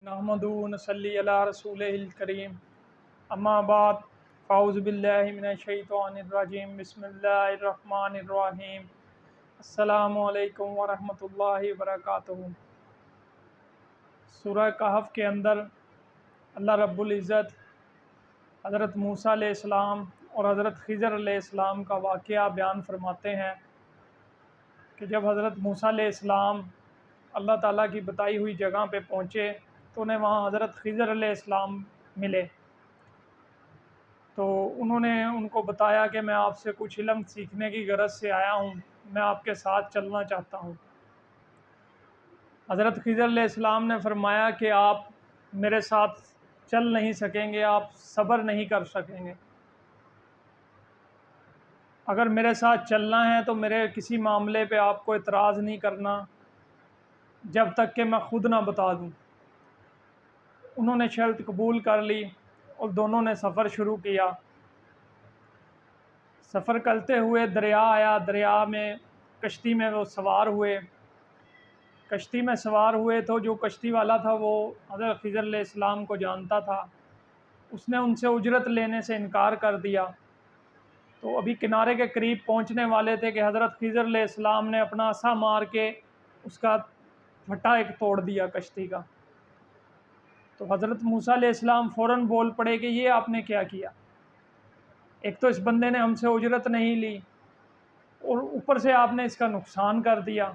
نحمدہ و نصلی علی رسولہ الکریم اما بعد فاعوذ باللہ من الشیطان الرجیم بسم اللہ الرحمن الرحیم السلام علیکم ورحمۃ اللہ وبرکاتہ۔ سورہ کہف کے اندر اللہ رب العزت حضرت موسیٰ علیہ السلام اور حضرت خضر علیہ السلام کا واقعہ بیان فرماتے ہیں کہ جب حضرت موسیٰ علیہ السلام اللہ تعالیٰ کی بتائی ہوئی جگہ پہ پہنچے تو انہیں وہاں حضرت خضر علیہ السلام ملے، تو انہوں نے ان کو بتایا کہ میں آپ سے کچھ علم سیکھنے کی غرض سے آیا ہوں، میں آپ کے ساتھ چلنا چاہتا ہوں۔ حضرت خضر علیہ السلام نے فرمایا کہ آپ میرے ساتھ چل نہیں سکیں گے، آپ صبر نہیں کر سکیں گے۔ اگر میرے ساتھ چلنا ہے تو میرے کسی معاملے پہ آپ کو اعتراض نہیں کرنا جب تک کہ میں خود نہ بتا دوں۔ انہوں نے شرط قبول کر لی اور دونوں نے سفر شروع کیا۔ سفر کرتے ہوئے دریا آیا، دریا میں کشتی میں وہ سوار ہوئے۔ کشتی میں سوار ہوئے تو جو کشتی والا تھا وہ حضرت خضر علیہ السلام کو جانتا تھا، اس نے ان سے اجرت لینے سے انکار کر دیا۔ تو ابھی کنارے کے قریب پہنچنے والے تھے کہ حضرت خضر علیہ السلام نے اپنا عصا مار کے اس کا پھٹا ایک توڑ دیا کشتی کا۔ تو حضرت موسیٰ علیہ السلام فوراً بول پڑے کہ یہ آپ نے کیا کیا؟ ایک تو اس بندے نے ہم سے اجرت نہیں لی اور اوپر سے آپ نے اس کا نقصان کر دیا۔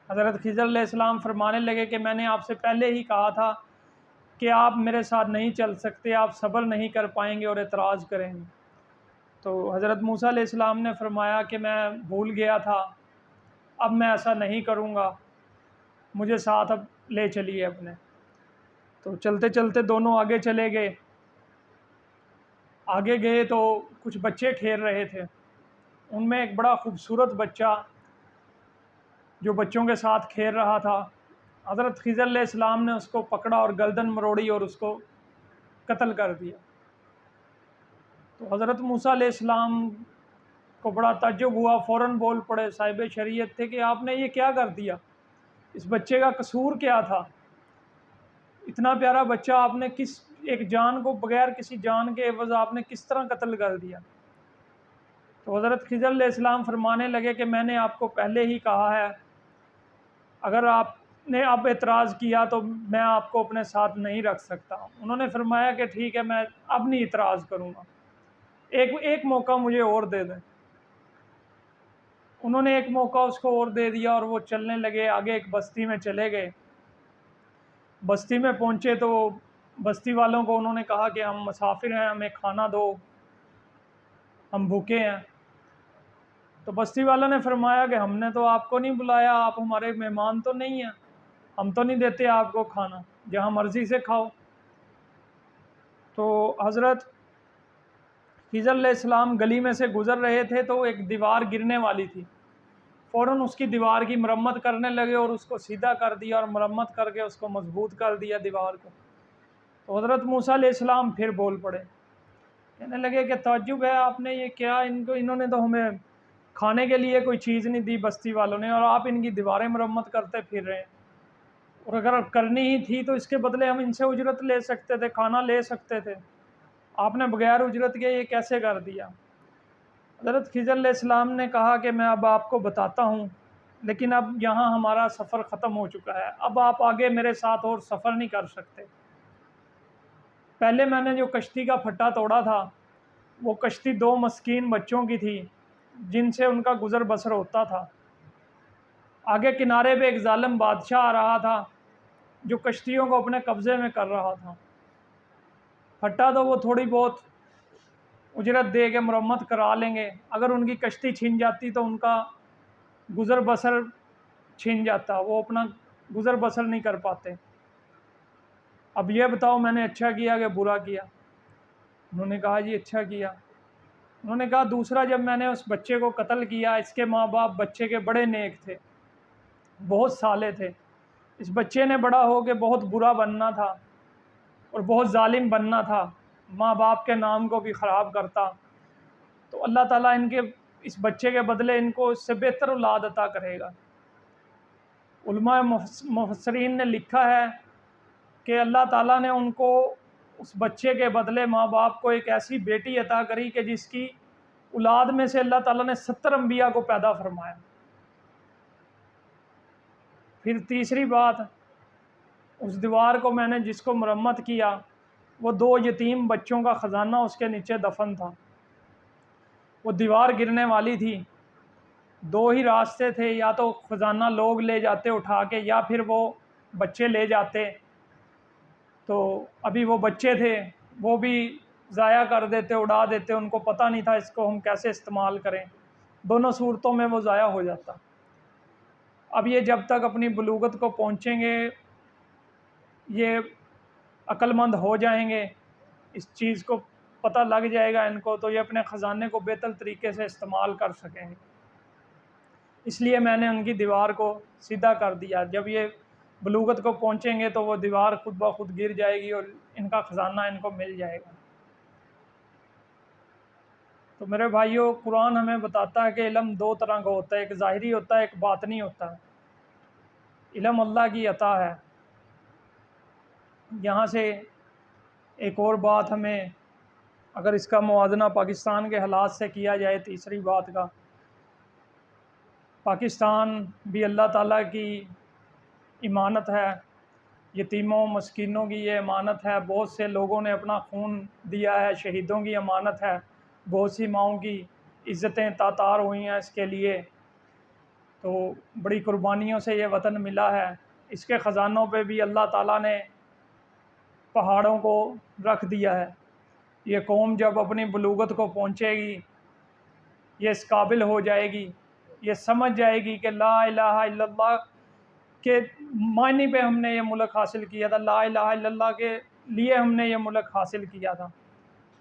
حضرت خضر علیہ السلام فرمانے لگے کہ میں نے آپ سے پہلے ہی کہا تھا کہ آپ میرے ساتھ نہیں چل سکتے، آپ صبر نہیں کر پائیں گے اور اعتراض کریں گے۔ تو حضرت موسیٰ علیہ السلام نے فرمایا کہ میں بھول گیا تھا، اب میں ایسا نہیں کروں گا، مجھے ساتھ اب لے چلیے اپنے۔ تو چلتے چلتے دونوں آگے چلے گئے۔ آگے گئے تو کچھ بچے کھیل رہے تھے، ان میں ایک بڑا خوبصورت بچہ جو بچوں کے ساتھ کھیل رہا تھا، حضرت خضر علیہ السلام نے اس کو پکڑا اور گردن مروڑی اور اس کو قتل کر دیا۔ تو حضرت موسیٰ علیہ السلام کو بڑا تعجب ہوا، فوراً بول پڑے، صاحب شریعت تھے، کہ آپ نے یہ کیا کر دیا؟ اس بچے کا قصور کیا تھا؟ اتنا پیارا بچہ آپ نے کس ایک جان کو بغیر کسی جان کے عوض آپ نے کس طرح قتل کر دیا؟ تو حضرت خضر علیہ السلام فرمانے لگے کہ میں نے آپ کو پہلے ہی کہا ہے، اگر آپ نے اب اعتراض کیا تو میں آپ کو اپنے ساتھ نہیں رکھ سکتا۔ انہوں نے فرمایا کہ ٹھیک ہے، میں اب نہیں اعتراض کروں گا، ایک موقع مجھے اور دے دیں۔ انہوں نے ایک موقع اس کو اور دے دیا اور وہ چلنے لگے، آگے ایک بستی میں چلے گئے۔ بستی میں پہنچے تو بستی والوں کو انہوں نے کہا کہ ہم مسافر ہیں، ہمیں کھانا دو، ہم بھوکے ہیں۔ تو بستی والوں نے فرمایا کہ ہم نے تو آپ کو نہیں بلایا، آپ ہمارے مہمان تو نہیں ہیں، ہم تو نہیں دیتے آپ کو کھانا، جہاں مرضی سے کھاؤ۔ تو حضرت خضر علیہ السلام گلی میں سے گزر رہے تھے تو ایک دیوار گرنے والی تھی، فوراً اس کی دیوار کی مرمت کرنے لگے اور اس کو سیدھا کر دیا اور مرمت کر کے اس کو مضبوط کر دیا دیوار کو۔ تو حضرت موسیٰ علیہ السلام پھر بول پڑے، کہنے لگے کہ تعجب ہے، آپ نے یہ کیا؟ انہوں نے تو ہمیں کھانے کے لیے کوئی چیز نہیں دی بستی والوں نے، اور آپ ان کی دیواریں مرمت کرتے پھر رہے ہیں، اور اگر کرنی ہی تھی تو اس کے بدلے ہم ان سے اجرت لے سکتے تھے، کھانا لے سکتے تھے، آپ نے بغیر اجرت کے یہ کیسے کر دیا؟ حضرت خضر علیہ السلام نے کہا کہ میں اب آپ کو بتاتا ہوں، لیکن اب یہاں ہمارا سفر ختم ہو چکا ہے، اب آپ آگے میرے ساتھ اور سفر نہیں کر سکتے۔ پہلے میں نے جو کشتی کا پھٹا توڑا تھا وہ کشتی 2 مسکین بچوں کی تھی جن سے ان کا گزر بسر ہوتا تھا۔ آگے کنارے پہ ایک ظالم بادشاہ آ رہا تھا جو کشتیوں کو اپنے قبضے میں کر رہا تھا۔ پھٹا تو وہ تھوڑی بہت اجرت دے کے مرمت کرا لیں گے، اگر ان کی کشتی چھن جاتی تو ان کا گزر بسر چھن جاتا، وہ اپنا گزر بسر نہیں کر پاتے۔ اب یہ بتاؤ میں نے اچھا کیا کہ برا کیا؟ انہوں نے کہا جی اچھا کیا۔ انہوں نے کہا دوسرا، جب میں نے اس بچے کو قتل کیا، اس کے ماں باپ بچے کے بڑے نیک تھے، بہت صالح تھے، اس بچے نے بڑا ہو کے بہت برا بننا تھا اور بہت ظالم بننا تھا، ماں باپ کے نام کو بھی خراب کرتا، تو اللہ تعالیٰ اس بچے کے بدلے ان کو اس سے بہتر اولاد عطا کرے گا۔ علماء مفسرین نے لکھا ہے کہ اللہ تعالیٰ نے ان کو اس بچے کے بدلے ماں باپ کو ایک ایسی بیٹی عطا کری کہ جس کی اولاد میں سے اللہ تعالیٰ نے 70 انبیاء کو پیدا فرمایا۔ پھر تیسری بات، اس دیوار کو میں نے جس کو مرمت کیا وہ 2 یتیم بچوں کا خزانہ اس کے نیچے دفن تھا۔ وہ دیوار گرنے والی تھی، 2 ہی راستے تھے، یا تو خزانہ لوگ لے جاتے اٹھا کے، یا پھر وہ بچے لے جاتے۔ تو ابھی وہ بچے تھے، وہ بھی ضائع کر دیتے، اڑا دیتے، ان کو پتہ نہیں تھا اس کو ہم کیسے استعمال کریں، دونوں صورتوں میں وہ ضائع ہو جاتا۔ اب یہ جب تک اپنی بلوغت کو پہنچیں گے، یہ عقل مند ہو جائیں گے، اس چیز کو پتہ لگ جائے گا ان کو، تو یہ اپنے خزانے کو بہتر طریقے سے استعمال کر سکیں گے۔ اس لیے میں نے ان کی دیوار کو سیدھا کر دیا۔ جب یہ بلوغت کو پہنچیں گے تو وہ دیوار خود بخود گر جائے گی اور ان کا خزانہ ان کو مل جائے گا۔ تو میرے بھائیوں، قرآن ہمیں بتاتا ہے کہ علم 2 طرح کا ہوتا ہے، ایک ظاہری ہوتا ہے، ایک باطنی ہوتا ہے۔ علم اللہ کی عطا ہے۔ یہاں سے ایک اور بات ہمیں، اگر اس کا موازنہ پاکستان کے حالات سے کیا جائے، تیسری بات کا، پاکستان بھی اللہ تعالیٰ کی امانت ہے، یتیموں مسکینوں کی یہ امانت ہے، بہت سے لوگوں نے اپنا خون دیا ہے، شہیدوں کی امانت ہے، بہت سی ماؤں کی عزتیں تاتار ہوئی ہیں اس کے لیے، تو بڑی قربانیوں سے یہ وطن ملا ہے۔ اس کے خزانوں پہ بھی اللہ تعالیٰ نے پہاڑوں کو رکھ دیا ہے۔ یہ قوم جب اپنی بلوغت کو پہنچے گی، یہ اس قابل ہو جائے گی، یہ سمجھ جائے گی کہ لا الہ الا اللہ کے معنی پہ ہم نے یہ ملک حاصل کیا تھا، لا الہ الا اللہ کے لیے ہم نے یہ ملک حاصل کیا تھا،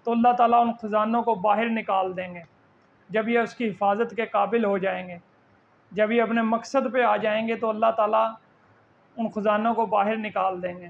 تو اللہ تعالیٰ ان خزانوں کو باہر نکال دیں گے۔ جب یہ اس کی حفاظت کے قابل ہو جائیں گے، جب یہ اپنے مقصد پہ آ جائیں گے، تو اللہ تعالیٰ ان خزانوں کو باہر نکال دیں گے۔